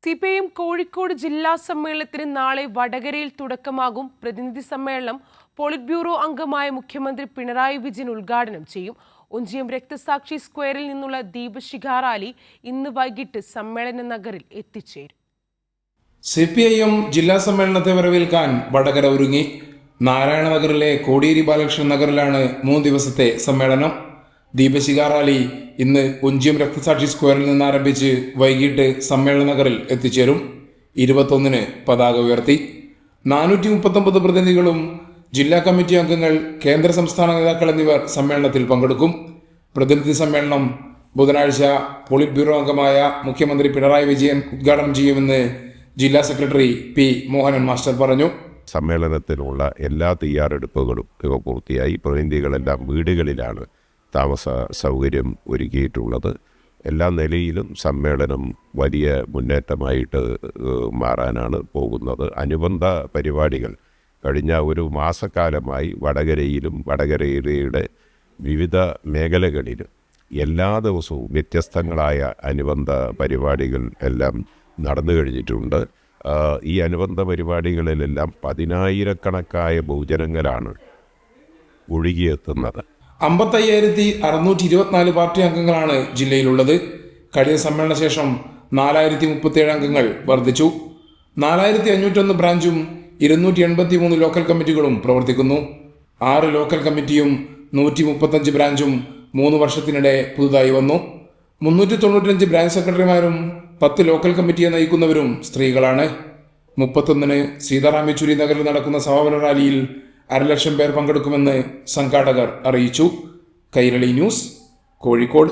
CPIM Kozhikode ജില്ലാ സമ്മേളനത്തിന് നാളെ വടകരയിൽ തുടക്കമാകും. പ്രതിനിധി സമ്മേളനം പോളിറ്റ് ബ്യൂറോ അംഗമായ മുഖ്യമന്ത്രി പിണറായി വിജയൻ ഉദ്ഘാടനം ചെയ്യും. ഒഞ്ചിയം രക്തസാക്ഷി സ്ക്വയറിൽ നിന്നുള്ള ദീപശിഖ റാലി ഇന്ന് വൈകിട്ട് സമ്മേളന നഗറിൽ എത്തിച്ചേരും. സിപിഐഎം ജില്ലാ സമ്മേളനത്തെ വരവേൽക്കാൻ വടകര ഒരുങ്ങി. നാരായണ നഗറിലെ കോടിയേരി ബാലകൃഷ്ണൻ നഗറിലാണ് 3 ദിവസത്തെ സമ്മേളനം. ദീപശിഖ റാലി ഇന്ന് ഒഞ്ചിയം രക്തസാക്ഷി സ്ക്വയറിൽ നിന്ന് ആരംഭിച്ച് വൈകിട്ട് സമ്മേളന നഗറിൽ എത്തിച്ചേരും. 21-ന് പതാക ഉയർത്തി 439 പ്രതിനിധികളും ജില്ലാ കമ്മിറ്റി അംഗങ്ങൾ, കേന്ദ്ര സംസ്ഥാന നേതാക്കൾ എന്നിവർ സമ്മേളനത്തിൽ പങ്കെടുക്കും. പ്രതിനിധി സമ്മേളനം ബുധനാഴ്ച പോളിറ്റ് ബ്യൂറോ അംഗമായ മുഖ്യമന്ത്രി പിണറായി വിജയൻ ഉദ്ഘാടനം ചെയ്യുമെന്ന് ജില്ലാ സെക്രട്ടറി പി മോഹനൻ മാസ്റ്റർ പറഞ്ഞു. സമ്മേളനത്തിനുള്ള എല്ലാ തയ്യാറെടുപ്പുകളും പൂർത്തിയായി. പ്രതിനിധികളെല്ലാം വീടുകളിലാണ് താമസ സൗകര്യം ഒരുക്കിയിട്ടുള്ളത്. എല്ലാ നിലയിലും സമ്മേളനം വലിയ മുന്നേറ്റമായിട്ട് മാറാനാണ് പോകുന്നത്. അനുബന്ധ പരിപാടികൾ കഴിഞ്ഞ ഒരു മാസക്കാലമായി വടകരയിലും വടകരയുടെ വിവിധ മേഖലകളിലും എല്ലാ ദിവസവും വ്യത്യസ്തങ്ങളായ അനുബന്ധ പരിപാടികൾ എല്ലാം നടന്നു കഴിഞ്ഞിട്ടുണ്ട്. ഈ അനുബന്ധ പരിപാടികളിലെല്ലാം 10,000-കണക്കായ ബഹുജനങ്ങളാണ് ഒഴുകിയെത്തുന്നത്. 55,624 പാർട്ടി അംഗങ്ങളാണ് ജില്ലയിലുള്ളത്. കഴിഞ്ഞ സമ്മേളന ശേഷം 4,037 അംഗങ്ങൾ വർദ്ധിച്ചു. 4,501 ബ്രാഞ്ചും 283 ലോക്കൽ കമ്മിറ്റികളും പ്രവർത്തിക്കുന്നു. 6 ലോക്കൽ കമ്മിറ്റിയും 135 ബ്രാഞ്ചും 3 വർഷത്തിനിടെ പുതുതായി വന്നു. 395 ബ്രാഞ്ച് സെക്രട്ടറിമാരും 10 ലോക്കൽ കമ്മിറ്റിയെ നയിക്കുന്നവരും സ്ത്രീകളാണ്. 31-ന് സീതാറാം യെച്ചൂരി നഗറിൽ നടക്കുന്ന സമാപന റാലിയിൽ 1,00,000 പേർ പങ്കെടുക്കുമെന്ന് സംഘാടകർ അറിയിച്ചു. കൈരളി ന്യൂസ്, കോഴിക്കോട്.